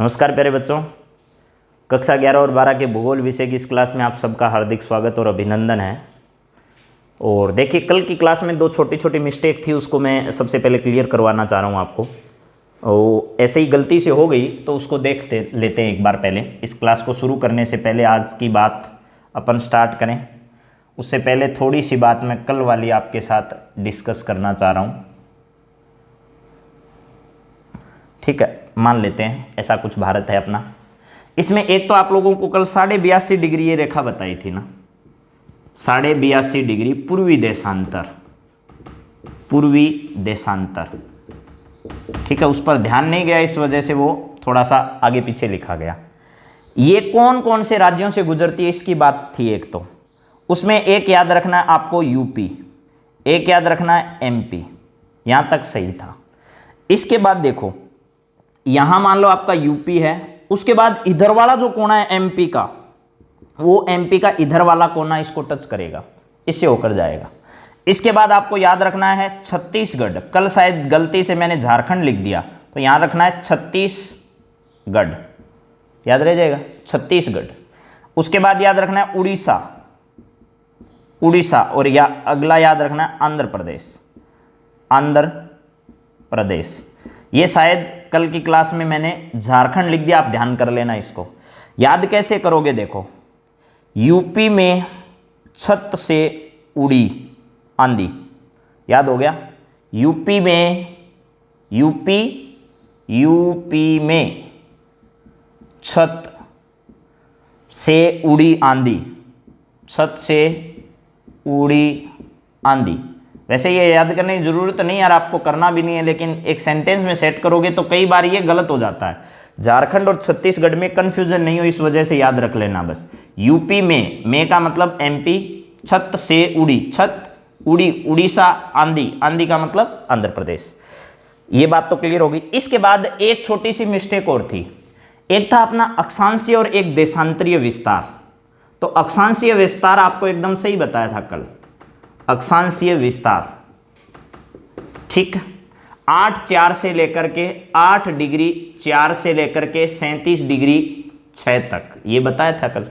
नमस्कार प्यारे बच्चों, कक्षा 11 और 12 के भूगोल विषय की इस क्लास में आप सबका हार्दिक स्वागत और अभिनंदन है। और देखिए, कल की क्लास में दो छोटी छोटी मिस्टेक थी, उसको मैं सबसे पहले क्लियर करवाना चाह रहा हूँ आपको। और ऐसे ही गलती से हो गई तो उसको देख लेते हैं एक बार। पहले इस क्लास को शुरू करने से पहले आज की बात अपन स्टार्ट करें, उससे पहले थोड़ी सी बात मैं कल वाली आपके साथ डिस्कस करना चाह रहा हूँ। ठीक है, मान लेते हैं ऐसा कुछ भारत है अपना। इसमें एक तो आप लोगों को कल 82.5 डिग्री ये रेखा बताई थी ना, 82.5 डिग्री पूर्वी देशांतर। ठीक है, उस पर ध्यान नहीं गया, इस वजह से वो थोड़ा सा आगे पीछे लिखा गया। ये कौन कौन से राज्यों से गुजरती है इसकी बात थी एक तो। उसमें एक याद रखना है आपको यूपी, एक याद रखना है एमपी, यहाँ तक सही था। इसके बाद देखो, यहां मान लो आपका यूपी है, उसके बाद इधर वाला जो कोना है एमपी का, वो एमपी का इधर वाला कोना इसको टच करेगा, इससे होकर जाएगा। इसके बाद आपको याद रखना है छत्तीसगढ़। कल शायद गलती से मैंने झारखंड लिख दिया, तो यहां रखना है छत्तीसगढ़, याद रह जाएगा छत्तीसगढ़। उसके बाद याद रखना है उड़ीसा, और अगला याद रखना है आंध्र प्रदेश। ये शायद कल की क्लास में मैंने झारखंड लिख दिया, आप ध्यान कर लेना इसको। याद कैसे करोगे देखो, यूपी में छत से उड़ी आंधी, याद हो गया। यूपी में छत से उड़ी आंधी, छत से उड़ी आंधी। वैसे ये याद करने की जरूरत नहीं यार, आपको करना भी नहीं है, लेकिन एक सेंटेंस में सेट करोगे तो कई बार ये गलत हो जाता है। झारखंड और छत्तीसगढ़ में कंफ्यूजन नहीं हो, इस वजह से याद रख लेना बस। यूपी में का मतलब एमपी, छत से उड़ी, छत उड़ी उड़ीसा, आंधी का मतलब आंध्र प्रदेश। ये बात तो क्लियर होगी। इसके बाद एक छोटी सी मिस्टेक और थी, एक था अपना अक्षांशीय और एक देशांतरीय विस्तार। तो अक्षांशीय विस्तार आपको एकदम सही बताया था कल, अक्षांशीय विस्तार। ठीक, 8 से लेकर के 8 डिग्री 4 से लेकर के 37 डिग्री 6 तक, ये बताया था कल।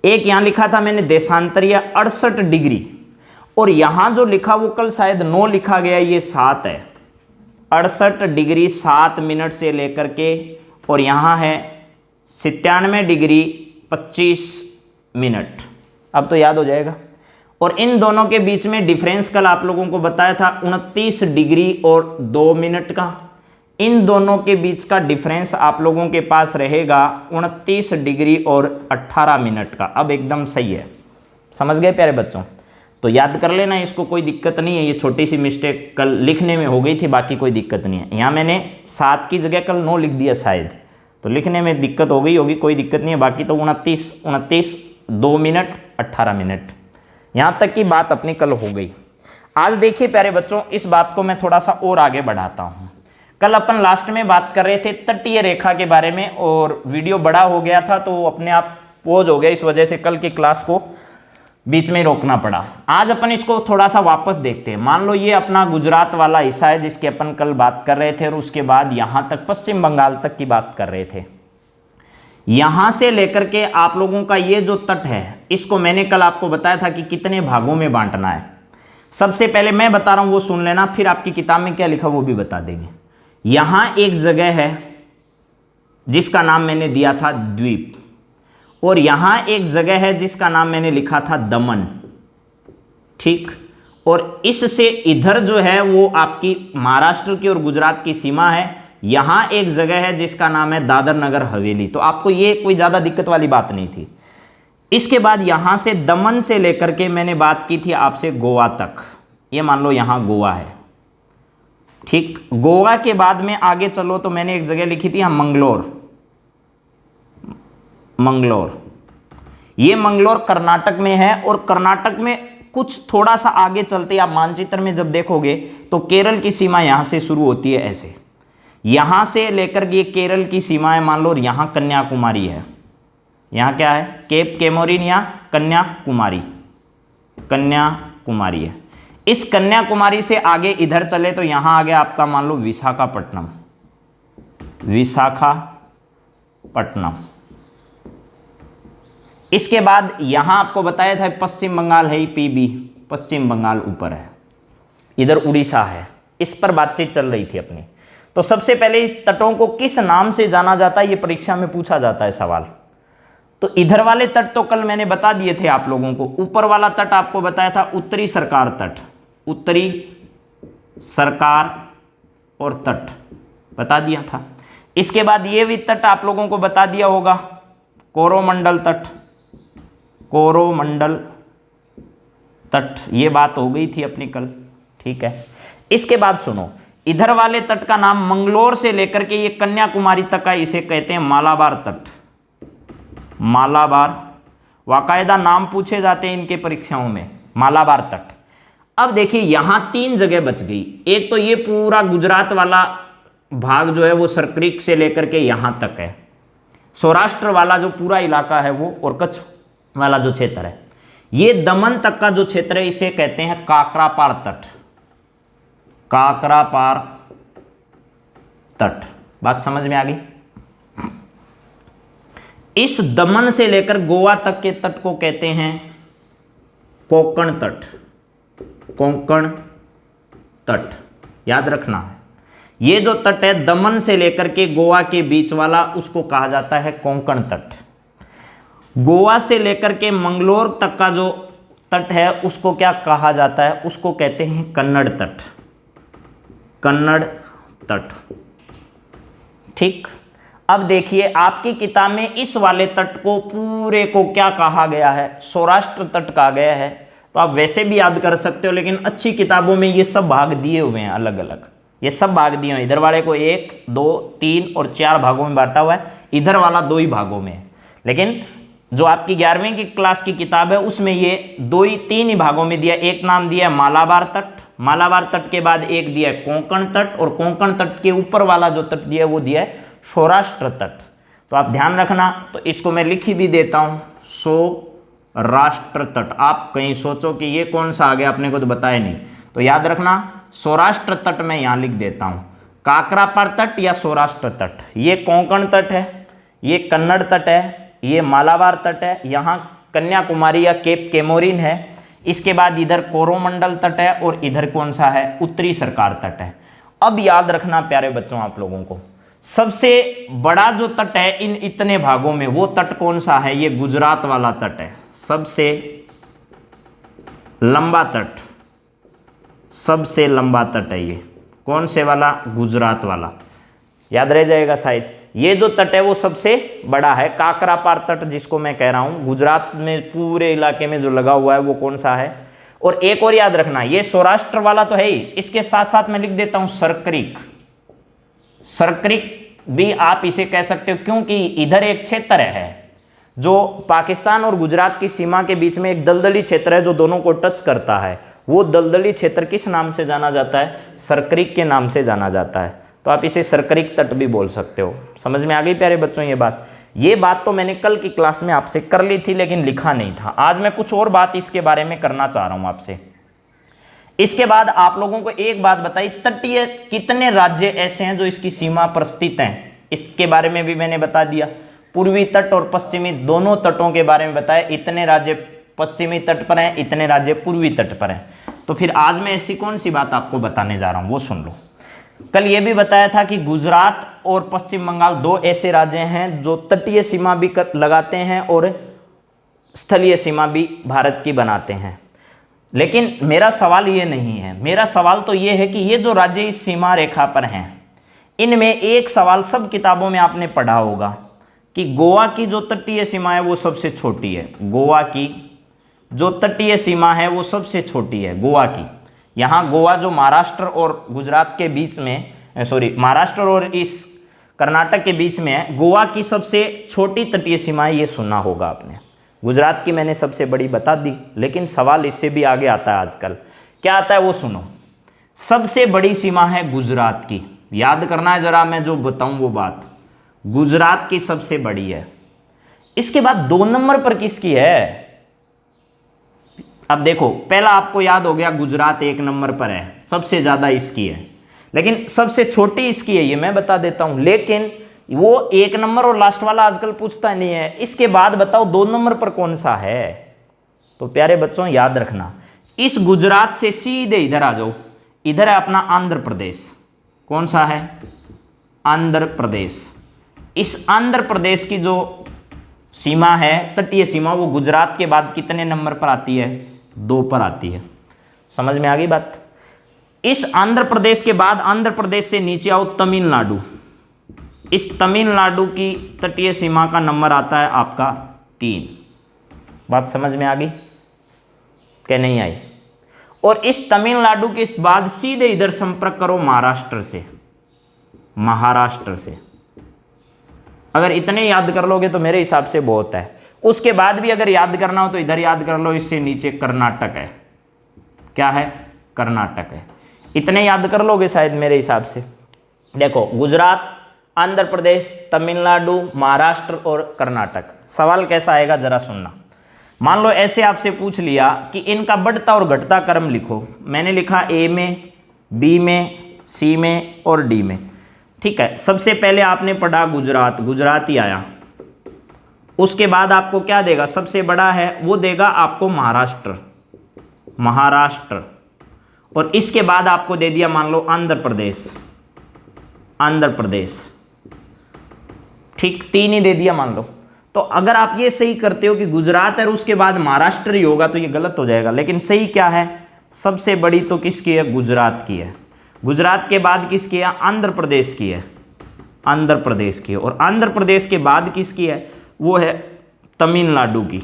एक यहां लिखा था मैंने देशांतरीय 68 डिग्री, और यहां जो लिखा वो कल शायद 9 लिखा गया, ये 7 है। 68 डिग्री 7 मिनट से लेकर के, और यहां है 97 डिग्री 25 मिनट। अब तो याद हो जाएगा। और इन दोनों के बीच में डिफरेंस कल आप लोगों को बताया था 29 डिग्री और 2 मिनट का। इन दोनों के बीच का डिफरेंस आप लोगों के पास रहेगा 29 डिग्री और 18 मिनट का। अब एकदम सही है, समझ गए प्यारे बच्चों? तो याद कर लेना, इसको कोई दिक्कत नहीं है। ये छोटी सी मिस्टेक कल लिखने में हो गई थी, बाकी कोई दिक्कत नहीं है। यहाँ मैंने 7 की जगह कल 9 लिख दिया शायद, तो लिखने में दिक्कत हो गई होगी, कोई दिक्कत नहीं है। बाकी तो 29 2 मिनट 18 मिनट, यहाँ तक की बात अपनी कल हो गई। आज देखिए प्यारे बच्चों, इस बात को मैं थोड़ा सा और आगे बढ़ाता हूँ। कल अपन लास्ट में बात कर रहे थे तटीय रेखा के बारे में, और वीडियो बड़ा हो गया था तो अपने आप पॉज हो गया, इस वजह से कल की क्लास को बीच में रोकना पड़ा। आज अपन इसको थोड़ा सा वापस देखते हैं। मान लो ये अपना गुजरात वाला हिस्सा है जिसकी अपन कल बात कर रहे थे, और उसके बाद यहाँ तक पश्चिम बंगाल तक की बात कर रहे थे। यहां से लेकर के आप लोगों का ये जो तट है, इसको मैंने कल आपको बताया था कि कितने भागों में बांटना है। सबसे पहले मैं बता रहा हूं, वो सुन लेना, फिर आपकी किताब में क्या लिखा वो भी बता देंगे। यहां एक जगह है जिसका नाम मैंने दिया था द्वीप, और यहां एक जगह है जिसका नाम मैंने लिखा था दमन। ठीक, और इससे इधर जो है वो आपकी महाराष्ट्र की और गुजरात की सीमा है। यहां एक जगह है जिसका नाम है दादर नगर हवेली। तो आपको ये कोई ज्यादा दिक्कत वाली बात नहीं थी। इसके बाद यहां से दमन से लेकर के मैंने बात की थी आपसे गोवा तक, ये मान लो यहां गोवा है। ठीक, गोवा के बाद में आगे चलो तो मैंने एक जगह लिखी थी मंगलोर। ये मंगलोर कर्नाटक में है, और कर्नाटक में कुछ थोड़ा सा आगे चलते आप मानचित्र में जब देखोगे तो केरल की सीमा यहां से शुरू होती है, ऐसे यहां से लेकर के केरल की सीमाएं मान लो, और यहां कन्याकुमारी है। यहां क्या है? केप केमोरिन या कन्याकुमारी है। इस कन्याकुमारी से आगे इधर चले तो यहां आ गया आपका मान लो विशाखापट्टनम, पटनम। इसके बाद यहां आपको बताया था पश्चिम बंगाल है, पीबी, पश्चिम बंगाल ऊपर है, इधर उड़ीसा है। इस पर बातचीत चल रही थी अपनी। तो सबसे पहले इस तटों को किस नाम से जाना जाता है, ये परीक्षा में पूछा जाता है सवाल। तो इधर वाले तट तो कल मैंने बता दिए थे आप लोगों को। ऊपर वाला तट आपको बताया था उत्तरी सरकार तट, उत्तरी सरकार और तट बता दिया था। इसके बाद ये भी तट आप लोगों को बता दिया होगा, कोरोमंडल तट, कोरोमंडल तट, ये बात हो गई थी अपनी कल, ठीक है। इसके बाद सुनो, इधर वाले तट का नाम मंगलोर से लेकर के ये कन्याकुमारी तक का, इसे कहते हैं मालाबार तट, मालाबार। वाकायदा नाम पूछे जाते हैं इनके परीक्षाओं में, मालाबार तट। अब देखिए यहां 3 जगह बच गई। एक तो ये पूरा गुजरात वाला भाग जो है वो सरक्रिक से लेकर के यहां तक है, सौराष्ट्र वाला जो पूरा इलाका है वो, और कच्छ वाला जो क्षेत्र है, ये दमन तक का जो क्षेत्र है इसे कहते हैं काकरापार तट, काकरापार तट। बात समझ में आ गई। इस दमन से लेकर गोवा तक के तट को कहते हैं कोंकण तट, कोंकण तट, याद रखना है। ये जो तट है दमन से लेकर के गोवा के बीच वाला, उसको कहा जाता है कोंकण तट। गोवा से लेकर के मंगलोर तक का जो तट है उसको क्या कहा जाता है, उसको कहते हैं कन्नड़ तट, कन्नड़ तट, ठीक। अब देखिए आपकी किताब में इस वाले तट को पूरे को क्या कहा गया है, सौराष्ट्र तट कहा गया है। तो आप वैसे भी याद कर सकते हो, लेकिन अच्छी किताबों में ये सब भाग दिए हुए हैं अलग अलग, ये सब भाग दिए हैं। इधर वाले को 1, 2, 3 और 4 भागों में बांटा हुआ है, इधर वाला 2 ही भागों में है। लेकिन जो आपकी 11वीं की क्लास की किताब है उसमें ये 3 ही भागों में दिया। एक नाम दिया मालाबार तट, मालाबार तट के बाद एक दिया है कोंकण तट, और कोंकण तट के ऊपर वाला जो तट दिया है वो दिया है सौराष्ट्र तट। तो आप ध्यान रखना, तो इसको मैं लिख ही भी देता हूं, सौराष्ट्र तट। आप कहीं सोचो कि ये कौन सा आ गया, अपने को तो बताया नहीं, तो याद रखना सौराष्ट्र तट मैं यहां लिख देता हूं, काकरापार तट या सौराष्ट्र तट। ये कोंकण तट है, ये कन्नड़ तट है, ये मालाबार तट है, यहाँ कन्याकुमारी या केप केमोरिन है। इसके बाद इधर कोरोमंडल तट है, और इधर कौन सा है, उत्तरी सरकार तट है। अब याद रखना प्यारे बच्चों आप लोगों को, सबसे बड़ा जो तट है इन इतने भागों में, वो तट कौन सा है, ये गुजरात वाला तट है। सबसे लंबा तट, सबसे लंबा तट है ये, कौन से वाला, गुजरात वाला, याद रह जाएगा शायद। ये जो तट है वो सबसे बड़ा है, काकरापार तट जिसको मैं कह रहा हूं, गुजरात में पूरे इलाके में जो लगा हुआ है वो कौन सा है। और एक और याद रखना, ये सौराष्ट्र वाला तो है ही, इसके साथ साथ मैं लिख देता हूं सरक्रिक, सरक्रिक भी आप इसे कह सकते हो, क्योंकि इधर एक क्षेत्र है जो पाकिस्तान और गुजरात की सीमा के बीच में एक दलदली क्षेत्र है जो दोनों को टच करता है। वो दलदली क्षेत्र किस नाम से जाना जाता है, सरक्रिक के नाम से जाना जाता है। तो आप इसे सरक्रिक तट भी बोल सकते हो। समझ में आ गई प्यारे बच्चों ये बात तो मैंने कल की क्लास में आपसे कर ली थी, लेकिन लिखा नहीं था। आज मैं कुछ और बात इसके बारे में करना चाह रहा हूं आपसे। इसके बाद आप लोगों को एक बात बताई, तटीय कितने राज्य ऐसे हैं जो इसकी सीमा पर स्थित हैं, इसके बारे में भी मैंने बता दिया। पूर्वी तट और पश्चिमी दोनों तटों के बारे में बताया, इतने राज्य पश्चिमी तट पर हैं, इतने राज्य पूर्वी तट पर हैं। तो फिर आज मैं ऐसी कौन सी बात आपको बताने जा रहा हूं वो सुन लो। कल ये भी बताया था कि गुजरात और पश्चिम बंगाल 2 ऐसे राज्य हैं जो तटीय सीमा भी लगाते हैं और स्थलीय सीमा भी भारत की बनाते हैं। लेकिन मेरा सवाल ये नहीं है, मेरा सवाल तो ये है कि ये जो राज्य इस सीमा रेखा पर हैं, इनमें एक सवाल सब किताबों में आपने पढ़ा होगा कि गोवा की जो तटीय सीमा है वो सबसे छोटी है। गोवा की जो तटीय सीमा है वो सबसे छोटी है, गोवा की। यहाँ गोवा जो महाराष्ट्र और गुजरात के बीच में, महाराष्ट्र और इस कर्नाटक के बीच में है, गोवा की सबसे छोटी तटीय सीमा ये सुना होगा आपने। गुजरात की मैंने सबसे बड़ी बता दी, लेकिन सवाल इससे भी आगे आता है आजकल। क्या आता है वो सुनो। सबसे बड़ी सीमा है गुजरात की, याद करना है जरा, मैं जो बताऊं वो बात, गुजरात की सबसे बड़ी है। इसके बाद 2 नंबर पर किसकी है? अब देखो, पहला आपको याद हो गया गुजरात 1 नंबर पर है, सबसे ज्यादा इसकी है, लेकिन सबसे छोटी इसकी है ये मैं बता देता हूं। लेकिन वो 1 नंबर और लास्ट वाला आजकल पूछता नहीं है। इसके बाद बताओ 2 नंबर पर कौन सा है। तो प्यारे बच्चों याद रखना, इस गुजरात से सीधे इधर आ जाओ, इधर है अपना आंध्र प्रदेश। कौन सा है? आंध्र प्रदेश। इस आंध्र प्रदेश की जो सीमा है, तटीय सीमा, वो गुजरात के बाद कितने नंबर पर आती है? 2 पर आती है। समझ में आ गई बात? इस आंध्र प्रदेश के बाद आंध्र प्रदेश से नीचे आओ तमिलनाडु। इस तमिलनाडु की तटीय सीमा का नंबर आता है आपका 3। बात समझ में आ गई क्या नहीं आई? और इस तमिलनाडु के बाद सीधे इधर संपर्क करो महाराष्ट्र से। महाराष्ट्र से अगर इतने याद कर लोगे तो मेरे हिसाब से बहुत है। उसके बाद भी अगर याद करना हो तो इधर याद कर लो, इससे नीचे कर्नाटक है। क्या है? कर्नाटक है। इतने याद कर लोगे शायद मेरे हिसाब से। देखो, गुजरात, आंध्र प्रदेश, तमिलनाडु, महाराष्ट्र और कर्नाटक। सवाल कैसा आएगा जरा सुनना। मान लो ऐसे आपसे पूछ लिया कि इनका बढ़ता और घटता क्रम लिखो। मैंने लिखा ए में, बी में, सी में और डी में। ठीक है, सबसे पहले आपने पढ़ा गुजरात, गुजरात ही आया। उसके बाद आपको क्या देगा? सबसे बड़ा है वो देगा आपको महाराष्ट्र, महाराष्ट्र। और इसके बाद आपको दे दिया मान लो आंध्र प्रदेश, आंध्र प्रदेश। ठीक, 3 ही दे दिया मान लो। तो अगर आप ये सही करते हो कि गुजरात है और उसके बाद महाराष्ट्र ही होगा तो ये गलत हो जाएगा। लेकिन सही क्या है? सबसे बड़ी तो किसकी है? गुजरात की है। गुजरात के बाद किसकी है? आंध्र प्रदेश की है, आंध्र प्रदेश की है। और आंध्र प्रदेश के बाद किसकी है? वो है तमिलनाडु की।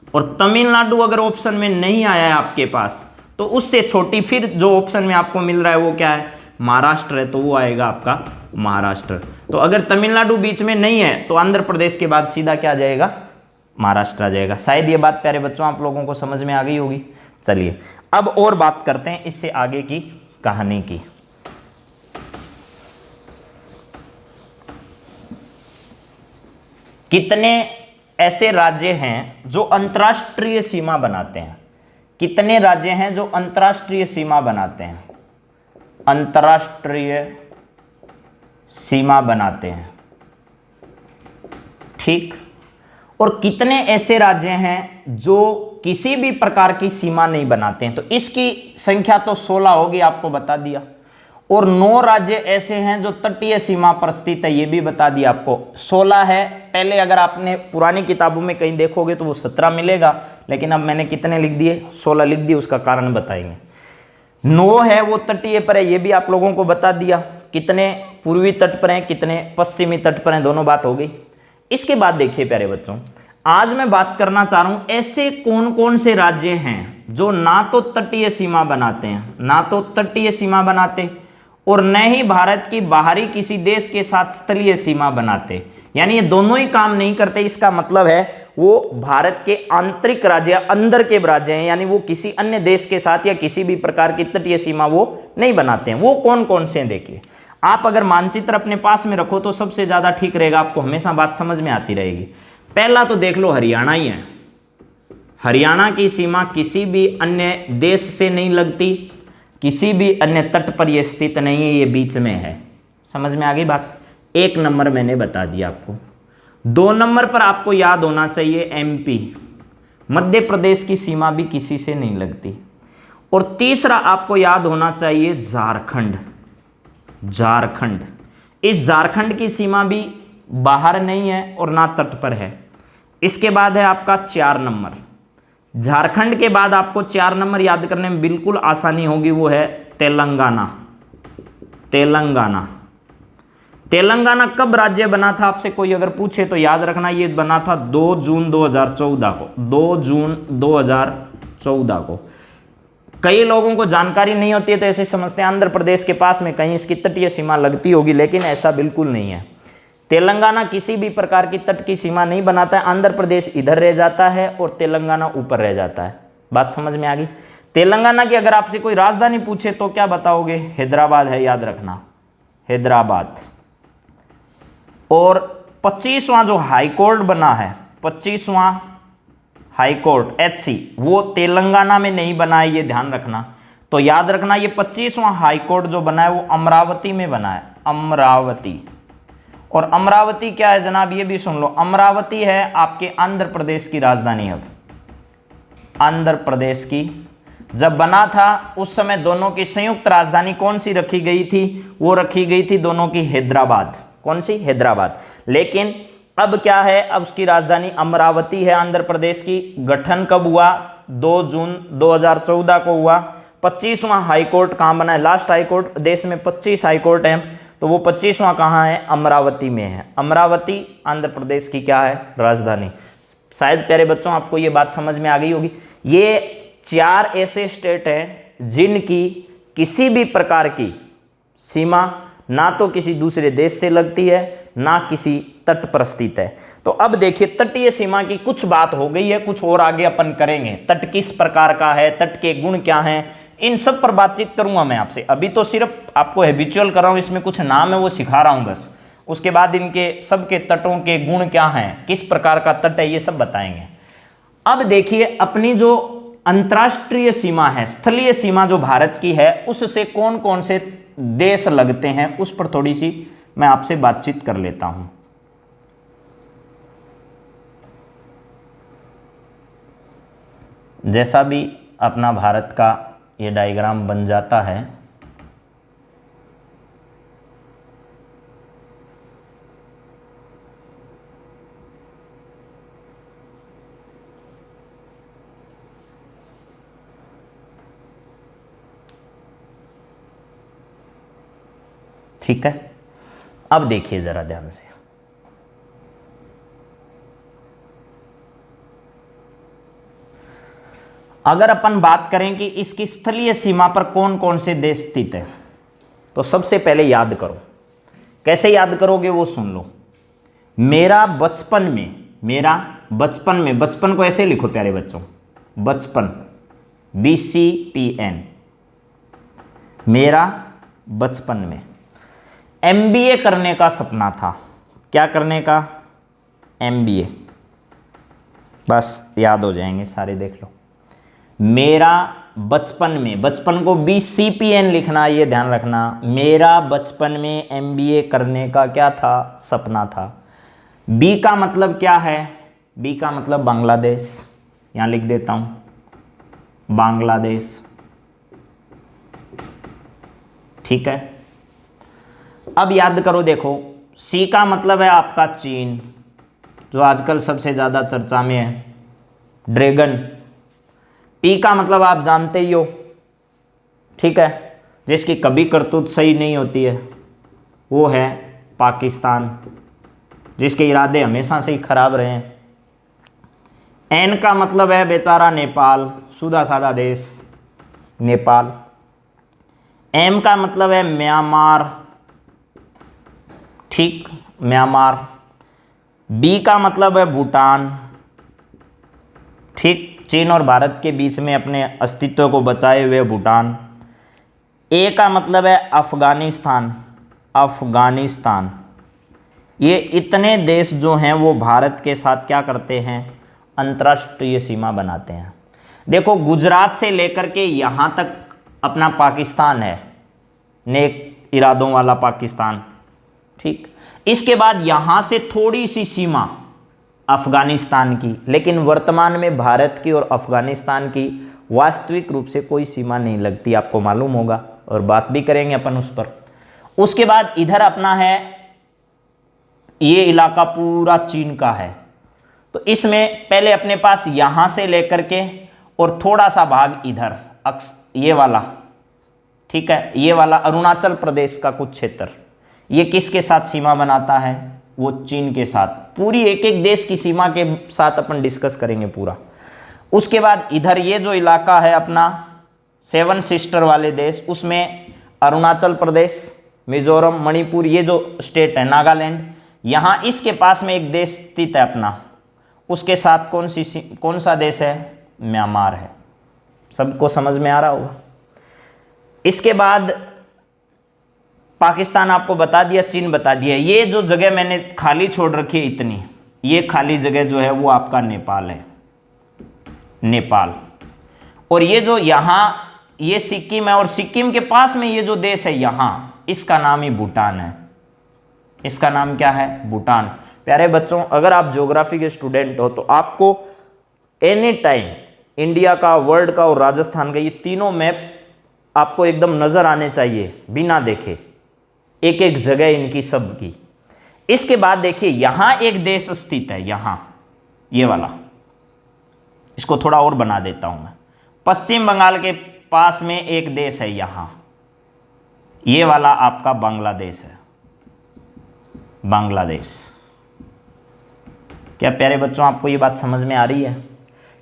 और तमिलनाडु अगर ऑप्शन में नहीं आया है आपके पास तो उससे छोटी फिर जो ऑप्शन में आपको मिल रहा है वो क्या है? महाराष्ट्र है, तो वो आएगा आपका महाराष्ट्र। तो अगर तमिलनाडु बीच में नहीं है तो आंध्र प्रदेश के बाद सीधा क्या आ जाएगा? महाराष्ट्र आ जाएगा। शायद ये बात प्यारे बच्चों आप लोगों को समझ में आ गई होगी। चलिए अब और बात करते हैं इससे आगे की कहानी की। कितने ऐसे राज्य हैं जो अंतर्राष्ट्रीय सीमा बनाते हैं? कितने राज्य हैं जो अंतर्राष्ट्रीय सीमा बनाते हैं? अंतर्राष्ट्रीय सीमा बनाते हैं, ठीक। और कितने ऐसे राज्य हैं जो किसी भी प्रकार की सीमा नहीं बनाते हैं? तो इसकी संख्या तो 16 होगी, आपको बता दिया। और 9 राज्य ऐसे हैं जो तटीय सीमा पर स्थित है, ये भी बता दिया आपको। 16 है, पहले अगर आपने पुरानी किताबों में कहीं देखोगे तो वो 17 मिलेगा, लेकिन अब मैंने कितने लिख दिए? 16 लिख दिए। उसका कारण बताएंगे। 9 है वो तटीय पर है, ये भी आप लोगों को बता दिया। कितने पूर्वी तट पर हैं, कितने पश्चिमी तट पर हैं, दोनों बात हो गई। इसके बाद देखिए प्यारे बच्चों, आज मैं बात करना चाह रहा हूं ऐसे कौन कौन से राज्य हैं जो ना तो तटीय सीमा बनाते हैं, ना तो तटीय सीमा बनाते और न ही भारत की बाहरी किसी देश के साथ स्थलीय सीमा बनाते। यानी ये दोनों ही काम नहीं करते। इसका मतलब है वो भारत के आंतरिक राज्य, अंदर के राज्य हैं, यानी वो किसी अन्य देश के साथ या किसी भी प्रकार की तटीय सीमा वो नहीं बनाते हैं। वो कौन कौन से हैं देखिए। आप अगर मानचित्र अपने पास में रखो तो सबसे ज्यादा ठीक रहेगा, आपको हमेशा बात समझ में आती रहेगी। पहला तो देख लो हरियाणा ही है। हरियाणा की सीमा किसी भी अन्य देश से नहीं लगती, किसी भी अन्य तट पर यह स्थित नहीं है, ये बीच में है। समझ में आ गई बात। 1 नंबर मैंने बता दिया आपको। 2 नंबर पर आपको याद होना चाहिए एमपी, मध्य प्रदेश की सीमा भी किसी से नहीं लगती। और तीसरा आपको याद होना चाहिए झारखंड। झारखंड, इस झारखंड की सीमा भी बाहर नहीं है और ना तट पर है। इसके बाद है आपका 4 नंबर। झारखंड के बाद आपको 4 नंबर याद करने में बिल्कुल आसानी होगी, वो है तेलंगाना। तेलंगाना, तेलंगाना कब राज्य बना था आपसे कोई अगर पूछे तो याद रखना, ये बना था 2 जून 2014 को। 2 जून 2014 को। कई लोगों को जानकारी नहीं होती है तो ऐसे समझते हैं आंध्र प्रदेश के पास में कहीं इसकी तटीय सीमा लगती होगी, लेकिन ऐसा बिल्कुल नहीं है। तेलंगाना किसी भी प्रकार की तट की सीमा नहीं बनाता है। आंध्र प्रदेश इधर रह जाता है और तेलंगाना ऊपर रह जाता है। बात समझ में आ गई। तेलंगाना की अगर आपसे कोई राजधानी पूछे तो क्या बताओगे? हैदराबाद है, याद रखना, हैदराबाद। और 25वां जो हाई कोर्ट बना है, 25वां हाई कोर्ट HC, वो तेलंगाना में नहीं बना है, ये ध्यान रखना। तो याद रखना ये 25वां हाई कोर्ट जो बना है वो अमरावती में बना है, अमरावती। और अमरावती क्या है जनाब, ये भी सुन लो, अमरावती है आपके आंध्र प्रदेश की राजधानी। अब आंध्र प्रदेश की जब बना था उस समय दोनों की संयुक्त राजधानी कौन सी रखी गई थी, वो रखी गई थी दोनों की हैदराबाद। कौन सी? हैदराबाद। लेकिन अब क्या है, अब उसकी राजधानी अमरावती है आंध्र प्रदेश की। गठन कब हुआ? 2 जून 2014 को हुआ। 25वां हाईकोर्ट कहाँ बना है? लास्ट हाईकोर्ट, देश में 25 हाईकोर्ट हैं, तो वो 25वां कहाँ है? अमरावती में है। अमरावती आंध्र प्रदेश की क्या है? राजधानी। शायद प्यारे बच्चों आपको ये बात समझ में आ गई होगी। ये 4 ऐसे स्टेट हैं जिनकी किसी भी प्रकार की सीमा ना तो किसी दूसरे देश से लगती है, ना किसी तट पर स्थित है। तो अब देखिए, तटीय सीमा की कुछ बात हो गई है, कुछ और आगे अपन करेंगे। तट किस प्रकार का है, तट के गुण क्या हैं, इन सब पर बातचीत करूंगा मैं आपसे। अभी तो सिर्फ आपको हैबिचुअल कर रहा हूं, इसमें कुछ नाम है वो सिखा रहा हूं बस। उसके बाद इनके सबके तटों के गुण क्या हैं, किस प्रकार का तट है, ये सब बताएंगे। अब देखिए, अपनी जो अंतर्राष्ट्रीय सीमा है, स्थलीय सीमा जो भारत की है, उससे कौन कौन से देश लगते हैं, उस पर थोड़ी सी मैं आपसे बातचीत कर लेता हूं। जैसा भी अपना भारत का ये डायग्राम बन जाता है, ठीक है। अब देखिए जरा ध्यान से, अगर अपन बात करें कि इसकी स्थलीय सीमा पर कौन कौन से देश स्थित है, तो सबसे पहले याद करो। कैसे याद करोगे वो सुन लो। मेरा बचपन में, बचपन को ऐसे लिखो प्यारे बच्चों, बचपन, BCPN, मेरा बचपन में MBA करने का सपना था। क्या करने का? MBA। बस याद हो जाएंगे सारे, देख लो। मेरा बचपन में, बचपन को BCPN लिखना, ये ध्यान रखना। मेरा बचपन में MBA करने का क्या था? सपना था। B का मतलब क्या है? B का मतलब बांग्लादेश, यहाँ लिख देता हूँ, बांग्लादेश, ठीक है। अब याद करो, देखो, C का मतलब है आपका चीन, जो आजकल सबसे ज़्यादा चर्चा में है, ड्रैगन। P का मतलब आप जानते ही हो, ठीक है, जिसकी कभी करतूत सही नहीं होती है, वो है पाकिस्तान, जिसके इरादे हमेशा से ही खराब रहे हैं। N का मतलब है बेचारा नेपाल, सीधा साधा देश, नेपाल। M का मतलब है म्यांमार, ठीक, म्यांमार। B का मतलब है भूटान, ठीक, चीन और भारत के बीच में अपने अस्तित्व को बचाए हुए भूटान। A का मतलब है अफगानिस्तान, अफगानिस्तान। ये इतने देश जो हैं वो भारत के साथ क्या करते हैं? अंतर्राष्ट्रीय सीमा बनाते हैं। देखो, गुजरात से लेकर के यहाँ तक अपना पाकिस्तान है, नेक इरादों वाला पाकिस्तान, ठीक। इसके बाद यहाँ से थोड़ी सी सीमा अफगानिस्तान की, लेकिन वर्तमान में भारत की और अफगानिस्तान की वास्तविक रूप से कोई सीमा नहीं लगती, आपको मालूम होगा, और बात भी करेंगे अपन उस पर। उसके बाद इधर अपना है, ये इलाका पूरा चीन का है। तो इसमें पहले अपने पास यहाँ से लेकर के और थोड़ा सा भाग इधर, ये वाला, ठीक है, ये वाला अरुणाचल प्रदेश का कुछ क्षेत्र, ये किसके साथ सीमा बनाता है? वो चीन के साथ। पूरी एक एक देश की सीमा के साथ अपन डिस्कस करेंगे पूरा। उसके बाद इधर ये जो इलाका है अपना 7 सिस्टर वाले देश, उसमें अरुणाचल प्रदेश, मिजोरम, मणिपुर, ये जो स्टेट है, नागालैंड, यहाँ इसके पास में एक देश स्थित है अपना, उसके साथ कौन सा देश है? म्यांमार है। सबको समझ में आ रहा होगा। इसके बाद पाकिस्तान आपको बता दिया, चीन बता दिया। ये जो जगह मैंने खाली छोड़ रखी है इतनी, ये खाली जगह जो है वो आपका नेपाल है, नेपाल। और ये जो यहाँ ये सिक्किम है, और सिक्किम के पास में ये जो देश है यहाँ, इसका नाम ही भूटान है, इसका नाम क्या है? भूटान। प्यारे बच्चों, अगर आप ज्योग्राफी के स्टूडेंट हो तो आपको एनी टाइम इंडिया का, वर्ल्ड का और राजस्थान का ये तीनों मैप आपको एकदम नज़र आने चाहिए बिना देखे, एक एक जगह इनकी सब की। इसके बाद देखिए यहाँ एक देश स्थित है, यहाँ ये वाला, इसको थोड़ा और बना देता हूँ मैं। पश्चिम बंगाल के पास में एक देश है यहाँ, ये वाला आपका बांग्लादेश है, बांग्लादेश। क्या प्यारे बच्चों आपको ये बात समझ में आ रही है?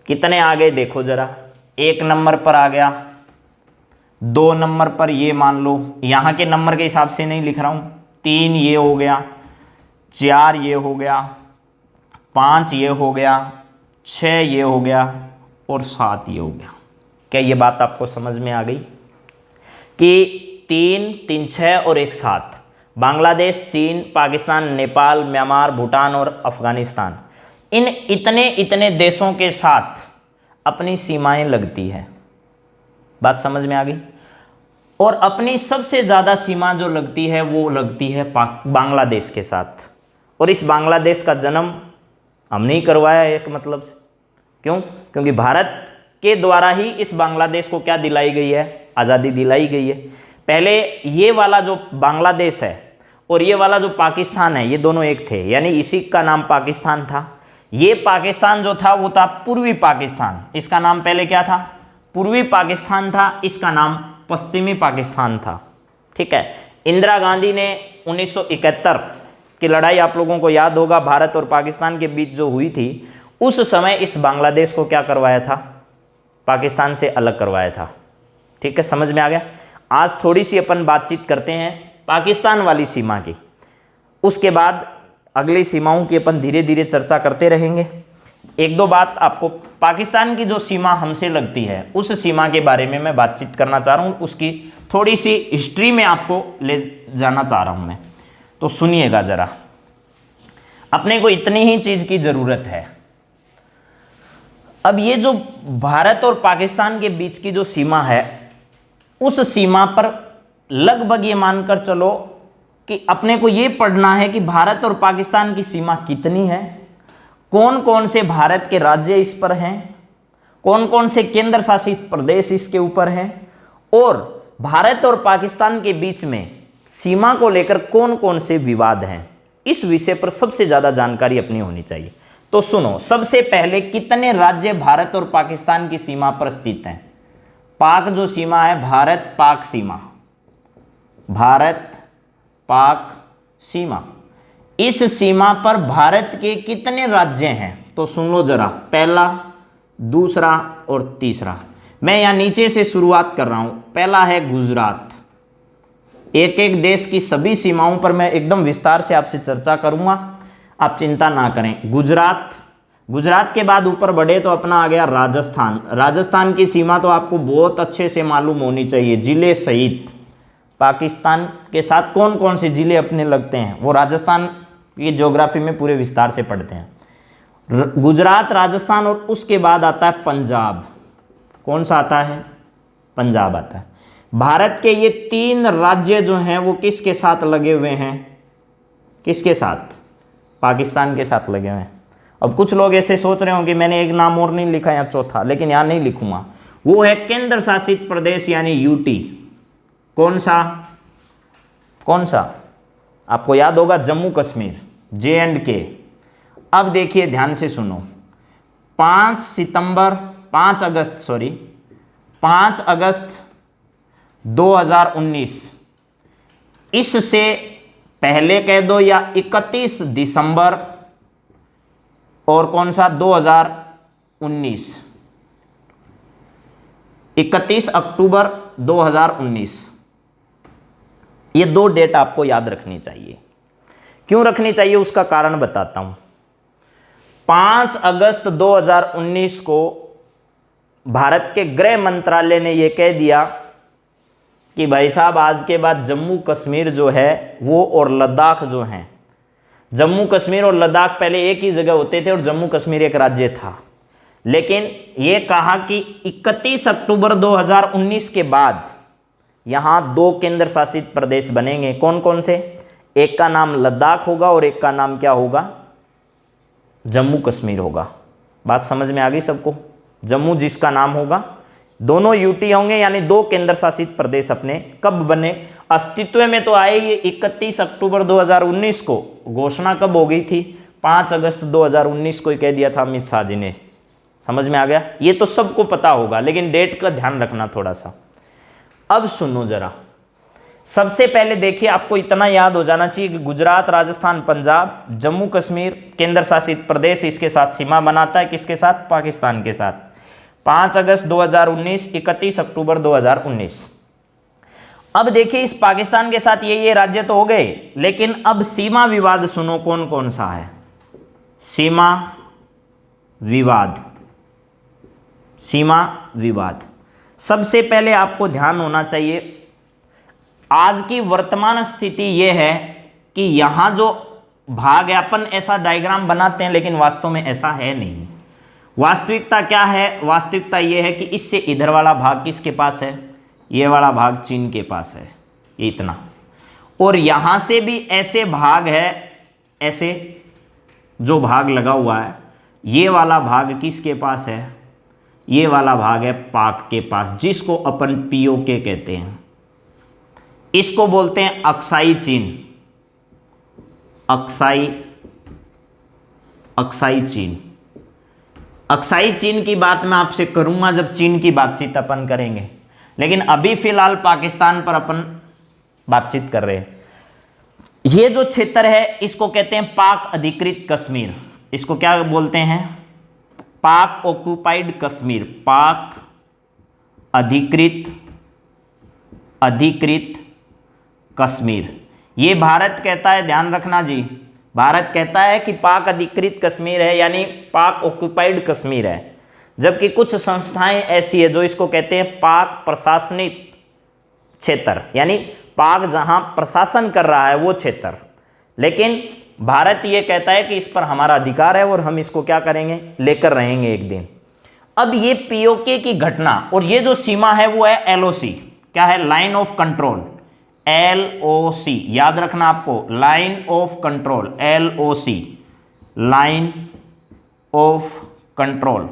कितने आ गए देखो जरा। 1 नंबर पर आ गया, 2 नंबर पर ये मान लो, यहाँ के नंबर के हिसाब से नहीं लिख रहा हूँ, 3 ये हो गया, 4 ये हो गया, 5 ये हो गया, 6 ये हो गया और 7 ये हो गया। क्या ये बात आपको समझ में आ गई कि 3, 3, 6 और 1, 7 बांग्लादेश, चीन, पाकिस्तान, नेपाल, म्यांमार, भूटान और अफगानिस्तान, इन इतने देशों के साथ अपनी सीमाएं लगती है। बात समझ में आ गई? और अपनी सबसे ज़्यादा सीमा जो लगती है वो लगती है बांग्लादेश के साथ। और इस बांग्लादेश का जन्म हम नहीं करवाया एक मतलब से। क्यों? क्योंकि भारत के द्वारा ही इस बांग्लादेश को क्या दिलाई गई है? आज़ादी दिलाई गई है। पहले ये वाला जो बांग्लादेश है और ये वाला जो पाकिस्तान है, ये दोनों एक थे, यानी इसी का नाम पाकिस्तान था। ये पाकिस्तान जो था वो था पूर्वी पाकिस्तान, इसका नाम पहले क्या था? पूर्वी पाकिस्तान था, इसका नाम पश्चिमी पाकिस्तान था। ठीक है। इंदिरा गांधी ने 1971 की लड़ाई आप लोगों को याद होगा, भारत और पाकिस्तान के बीच जो हुई थी, उस समय इस बांग्लादेश को क्या करवाया था? पाकिस्तान से अलग करवाया था। ठीक है, समझ में आ गया? आज थोड़ी सी अपन बातचीत करते हैं पाकिस्तान वाली सीमा की, उसके बाद अगली सीमाओं की अपन धीरे धीरे चर्चा करते रहेंगे। 1-2 बात आपको पाकिस्तान की जो सीमा हमसे लगती है उस सीमा के बारे में मैं बातचीत करना चाह रहा हूँ, उसकी थोड़ी सी हिस्ट्री में आपको ले जाना चाह रहा हूँ मैं। तो सुनिएगा ज़रा, अपने को इतनी ही चीज़ की ज़रूरत है। अब ये जो भारत और पाकिस्तान के बीच की जो सीमा है, उस सीमा पर लगभग ये मानकर चलो कि अपने को ये पढ़ना है कि भारत और पाकिस्तान की सीमा कितनी है, कौन कौन से भारत के राज्य इस पर हैं, कौन कौन से केंद्र शासित प्रदेश इसके ऊपर हैं, और भारत और पाकिस्तान के बीच में सीमा को लेकर कौन कौन से विवाद हैं। इस विषय पर सबसे ज़्यादा जानकारी अपनी होनी चाहिए। तो सुनो, सबसे पहले कितने राज्य भारत और पाकिस्तान की सीमा पर स्थित हैं? पाक जो सीमा है, भारत पाक सीमा, भारत पाक सीमा, इस सीमा पर भारत के कितने राज्य हैं? तो सुन लो जरा, पहला, दूसरा और तीसरा। मैं यहाँ नीचे से शुरुआत कर रहा हूँ। पहला है गुजरात। एक एक देश की सभी सीमाओं पर मैं एकदम विस्तार से आपसे चर्चा करूँगा, आप चिंता ना करें। गुजरात, गुजरात के बाद ऊपर बढ़े तो अपना आ गया राजस्थान। राजस्थान की सीमा तो आपको बहुत अच्छे से मालूम होनी चाहिए, जिले सहित। पाकिस्तान के साथ कौन कौन से जिले अपने लगते हैं वो राजस्थान की ज्योग्राफी में पूरे विस्तार से पढ़ते हैं। गुजरात, राजस्थान, और उसके बाद आता है पंजाब। कौन सा आता है? पंजाब आता है। भारत के ये 3 राज्य जो हैं वो किसके साथ लगे हुए हैं? किसके साथ? पाकिस्तान के साथ लगे हुए हैं। अब कुछ लोग ऐसे सोच रहे होंगे मैंने एक नाम और नहीं लिखा यहाँ चौथा, लेकिन यहाँ नहीं लिखूंगा। वो है केंद्र शासित प्रदेश यानी यूटी। कौन सा? कौन सा? आपको याद होगा जम्मू कश्मीर, J&K। अब देखिए ध्यान से सुनो, 5 अगस्त 2019, इससे पहले कह दो या 31 दिसंबर, और कौन सा? 2019, 31 अक्टूबर 2019। ये 2 डेट आपको याद रखनी चाहिए। क्यों रखनी चाहिए उसका कारण बताता हूं। 5 अगस्त 2019 को भारत के गृह मंत्रालय ने यह कह दिया कि भाई साहब आज के बाद जम्मू कश्मीर जो है वो और लद्दाख जो हैं, जम्मू कश्मीर और लद्दाख पहले एक ही जगह होते थे और जम्मू कश्मीर एक राज्य था, लेकिन ये कहा कि 31 अक्टूबर 2019 के बाद यहाँ 2 केंद्र शासित प्रदेश बनेंगे। कौन कौन से? एक का नाम लद्दाख होगा और एक का नाम क्या होगा, जम्मू कश्मीर होगा। बात समझ में आ गई सबको? जम्मू जिसका नाम होगा, दोनों यूटी होंगे, यानी दो केंद्र शासित प्रदेश अपने कब बने, अस्तित्व में तो आए ये 31 अक्टूबर 2019 को। घोषणा कब हो गई थी? 5 अगस्त 2019 को ही कह दिया था अमित शाह जी ने। समझ में आ गया? ये तो सबको पता होगा, लेकिन डेट का ध्यान रखना थोड़ा सा। अब सुनो जरा, सबसे पहले देखिए, आपको इतना याद हो जाना चाहिए कि गुजरात, राजस्थान, पंजाब, जम्मू कश्मीर केंद्र शासित प्रदेश इसके साथ सीमा बनाता है। किसके साथ? पाकिस्तान के साथ। 5 अगस्त 2019, 31 अक्टूबर 2019। अब देखिए, इस पाकिस्तान के साथ ये राज्य तो हो गए, लेकिन अब सीमा विवाद सुनो कौन कौन सा है। सीमा विवाद, सीमा विवाद। सबसे पहले आपको ध्यान होना चाहिए, आज की वर्तमान स्थिति यह है कि यहां जो भाग है, अपन ऐसा डायग्राम बनाते हैं लेकिन वास्तव में ऐसा है नहीं। वास्तविकता क्या है? वास्तविकता यह है कि इससे इधर वाला भाग किसके पास है? ये वाला भाग चीन के पास है, ये इतना। और यहां से भी ऐसे भाग है, ऐसे जो भाग लगा हुआ है, ये वाला भाग किसके पास है? ये वाला भाग है पाक के पास, जिसको अपन पीओके कहते हैं। इसको बोलते हैं अक्साई चीन, अक्साई चीन। अक्साई चीन की बात मैं आपसे करूंगा जब चीन की बातचीत अपन करेंगे, लेकिन अभी फिलहाल पाकिस्तान पर अपन बातचीत कर रहे हैं। ये जो क्षेत्र है इसको कहते हैं पाक अधिकृत कश्मीर। इसको क्या बोलते हैं? पाक ऑक्युपाइड कश्मीर, पाक अधिकृत कश्मीर। ये भारत कहता है, ध्यान रखना जी, भारत कहता है कि पाक अधिकृत कश्मीर है, यानी पाक ऑक्युपाइड कश्मीर है। जबकि कुछ संस्थाएं ऐसी है जो इसको कहते हैं पाक प्रशासनिक क्षेत्र, यानी पाक जहां प्रशासन कर रहा है वो क्षेत्र। लेकिन भारत ये कहता है कि इस पर हमारा अधिकार है और हम इसको क्या करेंगे, लेकर रहेंगे एक दिन। अब ये पीओके की घटना और ये जो सीमा है वो है एलओसी। क्या है? Line of control, LOC. याद रखना आपको, line of control, LOC, line of control.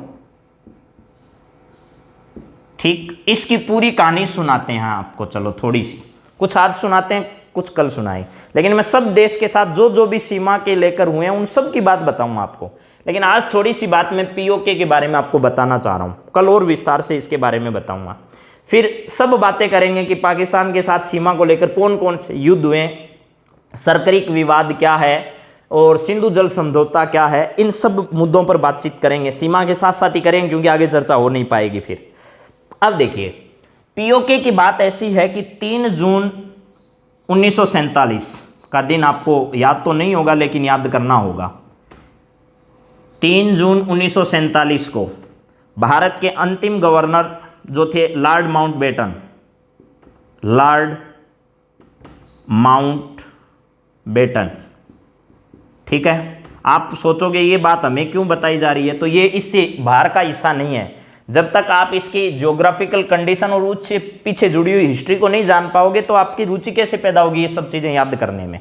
ठीक, इसकी पूरी कहानी सुनाते हैं आपको। चलो थोड़ी सी, कुछ आज सुनाते हैं, कुछ कल सुनाए, लेकिन मैं सब देश के साथ जो भी सीमा के लेकर हुए हैं उन सब की बात बताऊंगा आपको। लेकिन आज थोड़ी सी बात मैं पीओके के बारे में आपको बताना चाह रहा हूं, कल और विस्तार से इसके बारे में बताऊंगा। फिर सब बातें करेंगे कि पाकिस्तान के साथ सीमा को लेकर कौन कौन से युद्ध हुए, सरकरिक विवाद क्या है और सिंधु जल समझौता क्या है। इन सब मुद्दों पर बातचीत करेंगे, सीमा के साथ साथ ही करेंगे, क्योंकि आगे चर्चा हो नहीं पाएगी फिर। अब देखिए, पीओके की बात ऐसी है कि 3 जून 1947 का दिन आपको याद तो नहीं होगा, लेकिन याद करना होगा। 3 जून 1947 को भारत के अंतिम गवर्नर जो थे लॉर्ड माउंटबेटन, लॉर्ड माउंटबेटन, ठीक है। आप सोचोगे ये बात हमें क्यों बताई जा रही है, तो ये इससे बाहर का हिस्सा नहीं है। जब तक आप इसकी ज्योग्राफिकल कंडीशन और उससे पीछे जुड़ी हुई हिस्ट्री को नहीं जान पाओगे तो आपकी रुचि कैसे पैदा होगी ये सब चीज़ें याद करने में।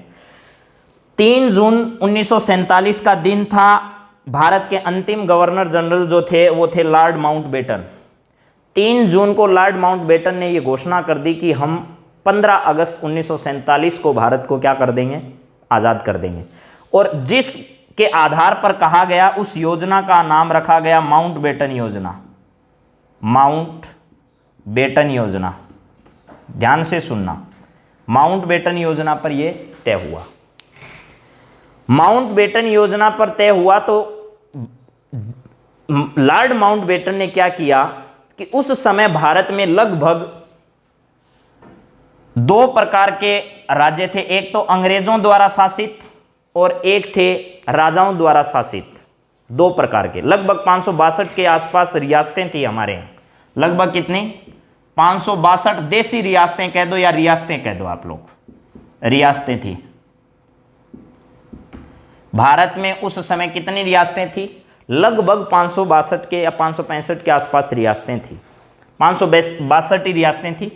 3 जून 1947 का दिन था। भारत के अंतिम गवर्नर जनरल जो थे वो थे लॉर्ड माउंटबेटन। 3 जून को लॉर्ड माउंटबेटन ने ये घोषणा कर दी कि हम 15 अगस्त 1947 को भारत को क्या कर देंगे, आज़ाद कर देंगे। और जिसके आधार पर कहा गया उस योजना का नाम रखा गया माउंटबेटन योजना। माउंटबेटन योजना, ध्यान से सुनना, माउंटबेटन योजना पर यह तय हुआ। माउंटबेटन योजना पर तय हुआ तो लॉर्ड माउंटबेटन ने क्या किया कि उस समय भारत में लगभग 2 प्रकार के राज्य थे। एक तो अंग्रेजों द्वारा शासित और एक थे राजाओं द्वारा शासित। 2 प्रकार के, लगभग 562 के आसपास रियासतें थी हमारे यहाँ। लगभग कितनी? 562 देसी रियासतें कह दो या रियासतें कह दो आप लोग, रियासतें थी भारत में। उस समय कितनी रियासतें थी? लगभग 562 के या 565 के आसपास रियासतें थी। 562 ही रियासतें थी।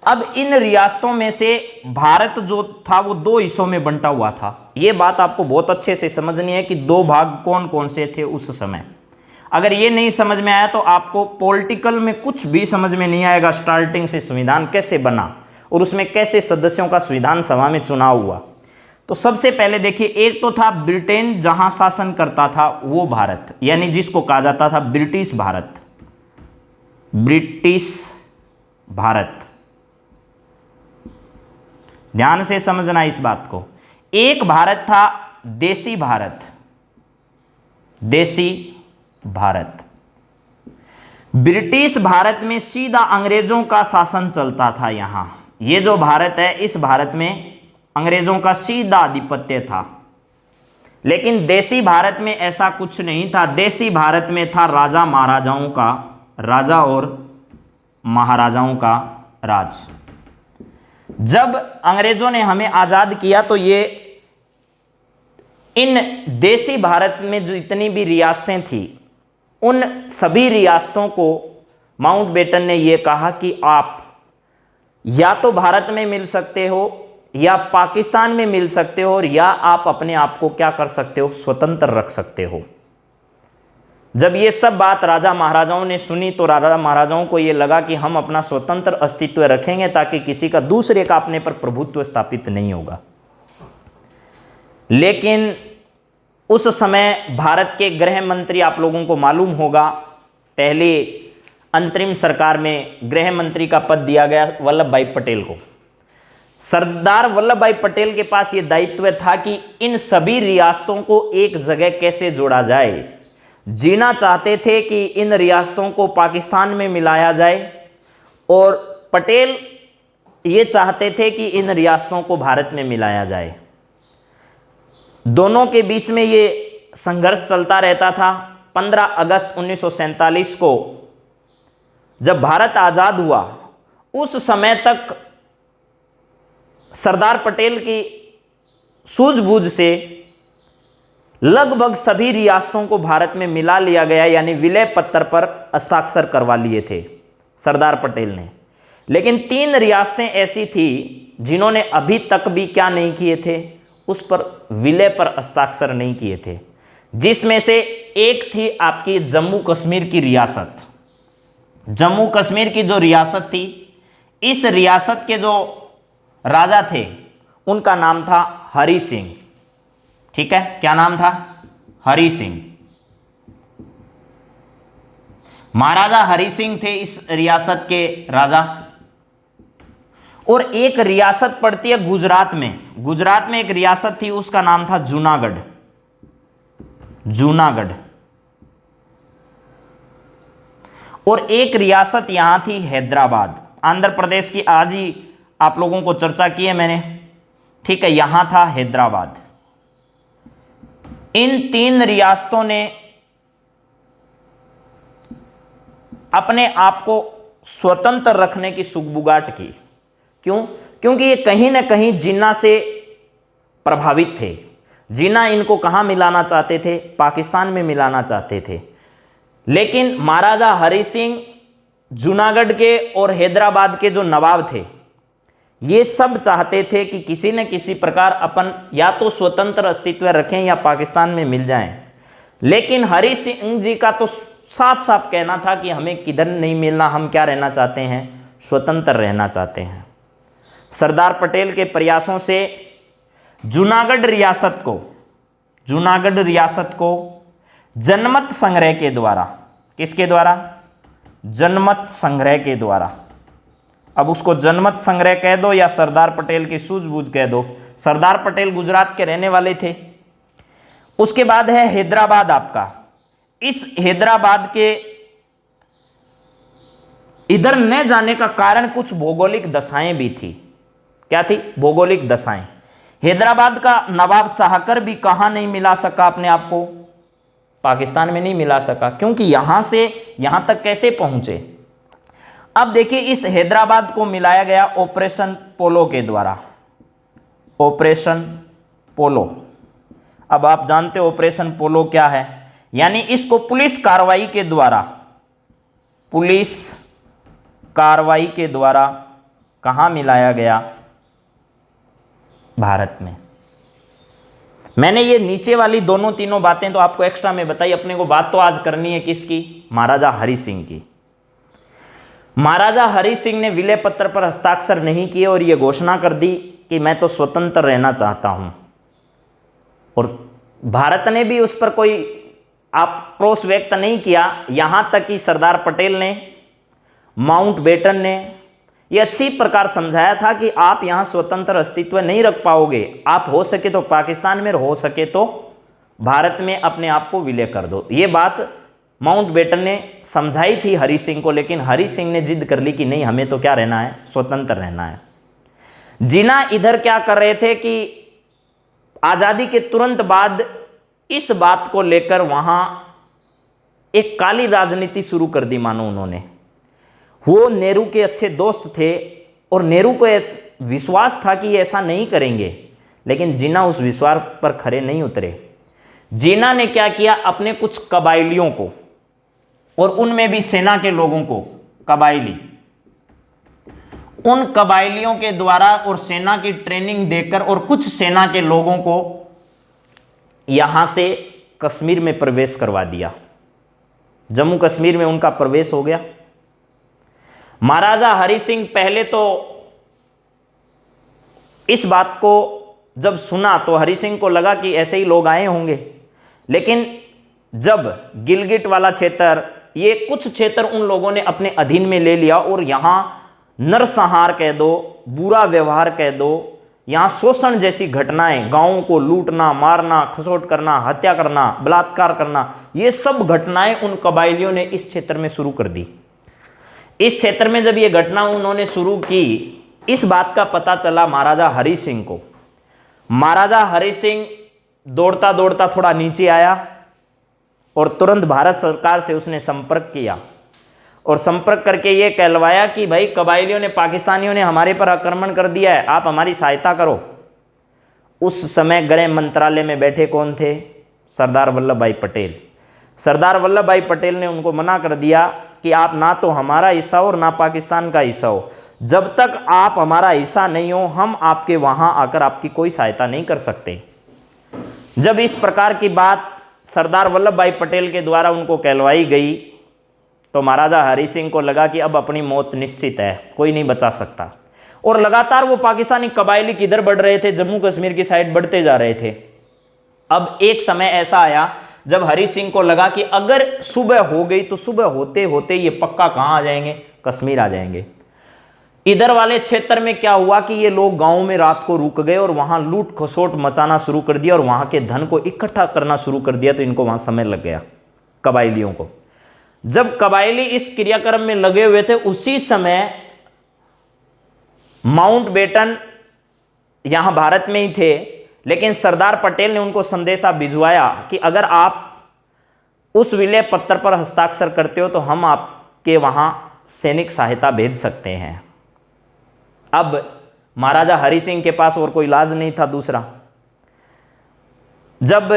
अब इन रियासतों में से भारत जो था वो दो हिस्सों में बंटा हुआ था। ये बात आपको बहुत अच्छे से समझनी है कि दो भाग कौन कौन से थे उस समय। अगर ये नहीं समझ में आया तो आपको पॉलिटिकल में कुछ भी समझ में नहीं आएगा, स्टार्टिंग से संविधान कैसे बना और उसमें कैसे सदस्यों का संविधान सभा में चुनाव हुआ। तो सबसे पहले देखिए, एक तो था ब्रिटेन जहां शासन करता था वो भारत, यानी जिसको कहा जाता था ब्रिटिश भारत, ब्रिटिश भारत। ध्यान से समझना इस बात को। एक भारत था देसी भारत, देसी भारत। ब्रिटिश भारत में सीधा अंग्रेजों का शासन चलता था। यहां ये जो भारत है, इस भारत में अंग्रेजों का सीधा आधिपत्य था। लेकिन देसी भारत में ऐसा कुछ नहीं था। देसी भारत में था राजा महाराजाओं का, राजा और महाराजाओं का राज। जब अंग्रेजों ने हमें आजाद किया तो ये इन देसी भारत में जो इतनी भी रियासतें थी, उन सभी रियासतों को माउंटबेटन ने यह कहा कि आप या तो भारत में मिल सकते हो या पाकिस्तान में मिल सकते हो, या आप अपने आप को क्या कर सकते हो, स्वतंत्र रख सकते हो। जब ये सब बात राजा महाराजाओं ने सुनी तो राजा महाराजाओं को ये लगा कि हम अपना स्वतंत्र अस्तित्व रखेंगे ताकि किसी का दूसरे का अपने पर प्रभुत्व स्थापित नहीं होगा। लेकिन उस समय भारत के गृह मंत्री, आप लोगों को मालूम होगा, पहले अंतरिम सरकार में गृह मंत्री का पद दिया गया वल्लभ भाई पटेल को। सरदार वल्लभ भाई पटेल के पास यह दायित्व था कि इन सभी रियासतों को एक जगह कैसे जोड़ा जाए। जीना चाहते थे कि इन रियासतों को पाकिस्तान में मिलाया जाए, और पटेल ये चाहते थे कि इन रियासतों को भारत में मिलाया जाए। दोनों के बीच में ये संघर्ष चलता रहता था। 15 अगस्त 1947 को जब भारत आज़ाद हुआ, उस समय तक सरदार पटेल की सूझबूझ से लगभग सभी रियासतों को भारत में मिला लिया गया, यानी विलय पत्र पर हस्ताक्षर करवा लिए थे सरदार पटेल ने। लेकिन 3 रियासतें ऐसी थी जिन्होंने अभी तक भी क्या नहीं किए थे, उस पर विलय पर हस्ताक्षर नहीं किए थे, जिसमें से एक थी आपकी जम्मू कश्मीर की रियासत। जम्मू कश्मीर की जो रियासत थी, इस रियासत के जो राजा थे उनका नाम था हरि सिंह। ठीक है, क्या नाम था? हरि सिंह। महाराजा हरि सिंह थे इस रियासत के राजा। और एक रियासत पड़ती है गुजरात में। गुजरात में एक रियासत थी, उसका नाम था जूनागढ़। जूनागढ़। और एक रियासत यहां थी हैदराबाद। आंध्र प्रदेश की आज ही आप लोगों को चर्चा की है मैंने। ठीक है, यहां था हैदराबाद। इन 3 रियासतों ने अपने आप को स्वतंत्र रखने की सुगबुगाहट की। क्यों? क्योंकि ये कहीं ना कहीं जिन्ना से प्रभावित थे। जिन्ना इनको कहां मिलाना चाहते थे? पाकिस्तान में मिलाना चाहते थे। लेकिन महाराजा हरि सिंह जूनागढ़ के और हैदराबाद के जो नवाब थे, ये सब चाहते थे कि किसी न किसी प्रकार अपन या तो स्वतंत्र अस्तित्व रखें या पाकिस्तान में मिल जाएं। लेकिन हरि सिंह जी का तो साफ साफ कहना था कि हमें किधर नहीं मिलना, हम क्या रहना चाहते हैं? स्वतंत्र रहना चाहते हैं। सरदार पटेल के प्रयासों से जूनागढ़ रियासत को जनमत संग्रह के द्वारा, किसके द्वारा? जनमत संग्रह के द्वारा। अब उसको जनमत संग्रह कह दो या सरदार पटेल की सूझबूझ कह दो। सरदार पटेल गुजरात के रहने वाले थे। उसके बाद है हैदराबाद आपका। इस हैदराबाद के इधर न जाने का कारण कुछ भौगोलिक दशाएं भी थी। क्या थी? भौगोलिक दशाएं। हैदराबाद का नवाब चाहकर भी कहां नहीं मिला सका अपने आप को? पाकिस्तान में नहीं मिला सका। क्योंकि यहां से यहां तक कैसे पहुंचे? अब देखिए, इस हैदराबाद को मिलाया गया ऑपरेशन पोलो के द्वारा। ऑपरेशन पोलो। अब आप जानते हो ऑपरेशन पोलो क्या है? यानी इसको पुलिस कार्रवाई के द्वारा कहाँ मिलाया गया? भारत में। मैंने ये नीचे वाली दोनों तीनों बातें तो आपको एक्स्ट्रा में बताई, अपने को बात तो आज करनी है किसकी? महाराजा हरि सिंह की। महाराजा हरि सिंह ने विलय पत्र पर हस्ताक्षर नहीं किए और ये घोषणा कर दी कि मैं तो स्वतंत्र रहना चाहता हूं, और भारत ने भी उस पर कोई आक्रोश व्यक्त नहीं किया। यहां तक कि सरदार पटेल ने, माउंटबेटन ने यह अच्छी प्रकार समझाया था कि आप यहां स्वतंत्र अस्तित्व नहीं रख पाओगे, आप हो सके तो पाकिस्तान में, हो सके तो भारत में अपने आप को विलय कर दो। ये बात माउंटबेटन ने समझाई थी हरि सिंह को, लेकिन हरि सिंह ने जिद कर ली कि नहीं, हमें तो क्या रहना है? स्वतंत्र रहना है। जिन्ना इधर क्या कर रहे थे कि आज़ादी के तुरंत बाद इस बात को लेकर वहां एक काली राजनीति शुरू कर दी मानो उन्होंने। वो नेहरू के अच्छे दोस्त थे और नेहरू को विश्वास था कि ये ऐसा नहीं करेंगे, लेकिन जिन्ना उस विश्वास पर खरे नहीं उतरे। जिन्ना ने क्या किया? अपने कुछ कबायलियों को, और उनमें भी सेना के लोगों को, कबायली, उन कबायलियों के द्वारा और सेना की ट्रेनिंग देकर और कुछ सेना के लोगों को यहां से कश्मीर में प्रवेश करवा दिया। जम्मू कश्मीर में उनका प्रवेश हो गया। महाराजा हरि सिंह पहले तो इस बात को जब सुना तो हरि सिंह को लगा कि ऐसे ही लोग आए होंगे, लेकिन जब गिलगिट वाला क्षेत्र, ये कुछ क्षेत्र उन लोगों ने अपने अधीन में ले लिया और यहां नरसंहार कह दो, बुरा व्यवहार कह दो, यहाँ शोषण जैसी घटनाएं, गांवों को लूटना, मारना, खसोट करना, हत्या करना, बलात्कार करना, ये सब घटनाएं उन कबायलियों ने इस क्षेत्र में शुरू कर दी। इस क्षेत्र में जब ये घटना उन्होंने शुरू की, इस बात का पता चला महाराजा हरि सिंह को। महाराजा हरि सिंह दौड़ता दौड़ता थोड़ा नीचे आया और तुरंत भारत सरकार से उसने संपर्क किया और संपर्क करके ये कहलवाया कि भाई कबायलियों ने, पाकिस्तानियों ने हमारे पर आक्रमण कर दिया है, आप हमारी सहायता करो। उस समय गृह मंत्रालय में बैठे कौन थे? सरदार वल्लभ भाई पटेल। सरदार वल्लभ भाई पटेल ने उनको मना कर दिया कि आप ना तो हमारा हिस्सा हो और ना पाकिस्तान का हिस्सा हो, जब तक आप हमारा हिस्सा नहीं हो हम आपके वहां आकर आपकी कोई सहायता नहीं कर सकते। जब इस प्रकार की बात सरदार वल्लभ भाई पटेल के द्वारा उनको कहलवाई गई तो महाराजा हरि सिंह को लगा कि अब अपनी मौत निश्चित है, कोई नहीं बचा सकता। और लगातार वो पाकिस्तानी कबायली किधर बढ़ रहे थे? जम्मू कश्मीर की साइड बढ़ते जा रहे थे। अब एक समय ऐसा आया जब हरि सिंह को लगा कि अगर सुबह हो गई तो सुबह होते होते ये पक्का कहाँ आ जाएंगे? कश्मीर आ जाएंगे। इधर वाले क्षेत्र में क्या हुआ कि ये लोग गांवों में रात को रुक गए और वहां लूट खसोट मचाना शुरू कर दिया और वहां के धन को इकट्ठा करना शुरू कर दिया, तो इनको वहां समय लग गया कबायलियों को। जब कबायली इस क्रियाक्रम में लगे हुए थे, उसी समय माउंटबेटन यहां भारत में ही थे, लेकिन सरदार पटेल ने उनको संदेशा भिजवाया कि अगर आप उस विलय पत्र पर हस्ताक्षर करते हो तो हम आपके वहां सैनिक सहायता भेज सकते हैं। अब महाराजा हरि सिंह के पास और कोई इलाज नहीं था दूसरा। जब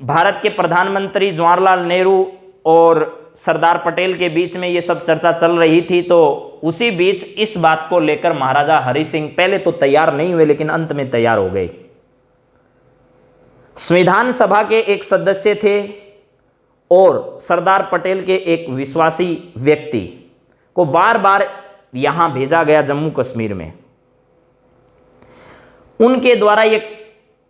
भारत के प्रधानमंत्री जवाहरलाल नेहरू और सरदार पटेल के बीच में ये सब चर्चा चल रही थी, तो उसी बीच इस बात को लेकर महाराजा हरि सिंह पहले तो तैयार नहीं हुए, लेकिन अंत में तैयार हो गए। संविधान सभा के एक सदस्य थे और सरदार पटेल के एक विश्वासी व्यक्ति को बार बार यहां भेजा गया जम्मू कश्मीर में। उनके द्वारा यह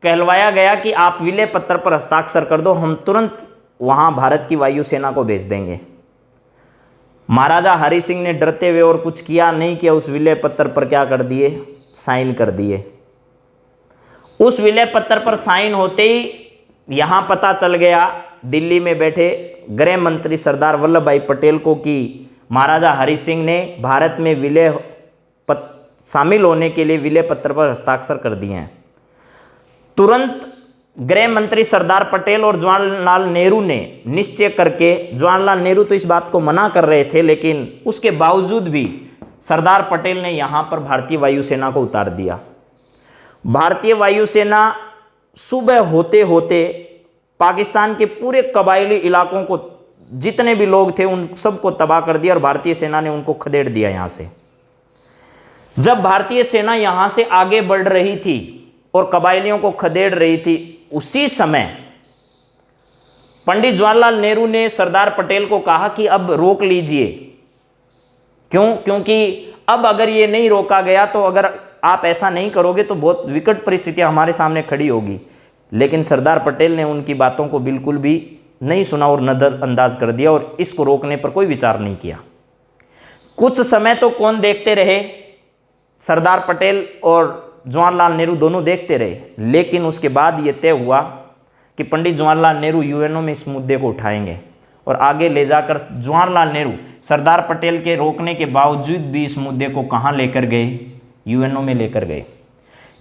कहलवाया गया कि आप विलय पत्र पर हस्ताक्षर कर दो, हम तुरंत वहां भारत की वायुसेना को भेज देंगे। महाराजा हरि सिंह ने डरते हुए और कुछ किया नहीं किया, उस विलय पत्र पर क्या कर दिए? साइन कर दिए। उस विलय पत्र पर साइन होते ही यहां पता चल गया दिल्ली में बैठे गृह मंत्री सरदार वल्लभ भाई पटेल को कि महाराजा हरि सिंह ने भारत में विलय शामिल होने के लिए विलय पत्र पर हस्ताक्षर कर दिए हैं। तुरंत गृह मंत्री सरदार पटेल और जवाहरलाल नेहरू ने निश्चय करके, जवाहरलाल नेहरू तो इस बात को मना कर रहे थे, लेकिन उसके बावजूद भी सरदार पटेल ने यहाँ पर भारतीय वायुसेना को उतार दिया। भारतीय वायुसेना सुबह होते होते पाकिस्तान के पूरे कबायली इलाकों को, जितने भी लोग थे उन सबको तबाह कर दिया और भारतीय सेना ने उनको खदेड़ दिया यहाँ से। जब भारतीय सेना यहां से आगे बढ़ रही थी और कबायलियों को खदेड़ रही थी, उसी समय पंडित जवाहरलाल नेहरू ने सरदार पटेल को कहा कि अब रोक लीजिए। क्यों? क्योंकि अब अगर ये नहीं रोका गया तो अगर आप ऐसा नहीं करोगे तो बहुत विकट परिस्थितियां हमारे सामने खड़ी होगी। लेकिन सरदार पटेल ने उनकी बातों को बिल्कुल भी नहीं सुना और नज़रअंदाज कर दिया और इसको रोकने पर कोई विचार नहीं किया। कुछ समय तो कौन देखते रहे? सरदार पटेल और जवाहरलाल नेहरू दोनों देखते रहे। लेकिन उसके बाद ये तय हुआ कि पंडित जवाहरलाल नेहरू यूएनओ में इस मुद्दे को उठाएंगे और आगे ले जाकर जवाहरलाल नेहरू सरदार पटेल के रोकने के बावजूद भी इस मुद्दे को कहाँ लेकर गए? यूएनओ में लेकर गए।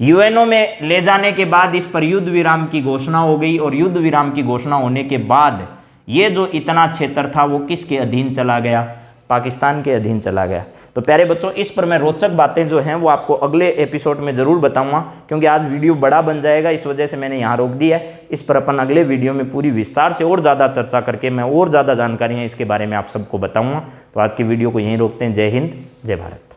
यूएनओ में ले जाने के बाद इस पर युद्ध विराम की घोषणा हो गई और युद्ध विराम की घोषणा होने के बाद ये जो इतना क्षेत्र था वो किसके अधीन चला गया? पाकिस्तान के अधीन चला गया। तो प्यारे बच्चों, इस पर मैं रोचक बातें जो हैं वो आपको अगले एपिसोड में ज़रूर बताऊंगा, क्योंकि आज वीडियो बड़ा बन जाएगा, इस वजह से मैंने यहाँ रोक दिया है। इस पर अपन अगले वीडियो में पूरी विस्तार से और ज़्यादा चर्चा करके मैं और ज़्यादा जानकारियाँ इसके बारे में आप सबको बताऊँगा। तो आज की वीडियो को यहीं रोकते हैं। जय हिंद, जय भारत।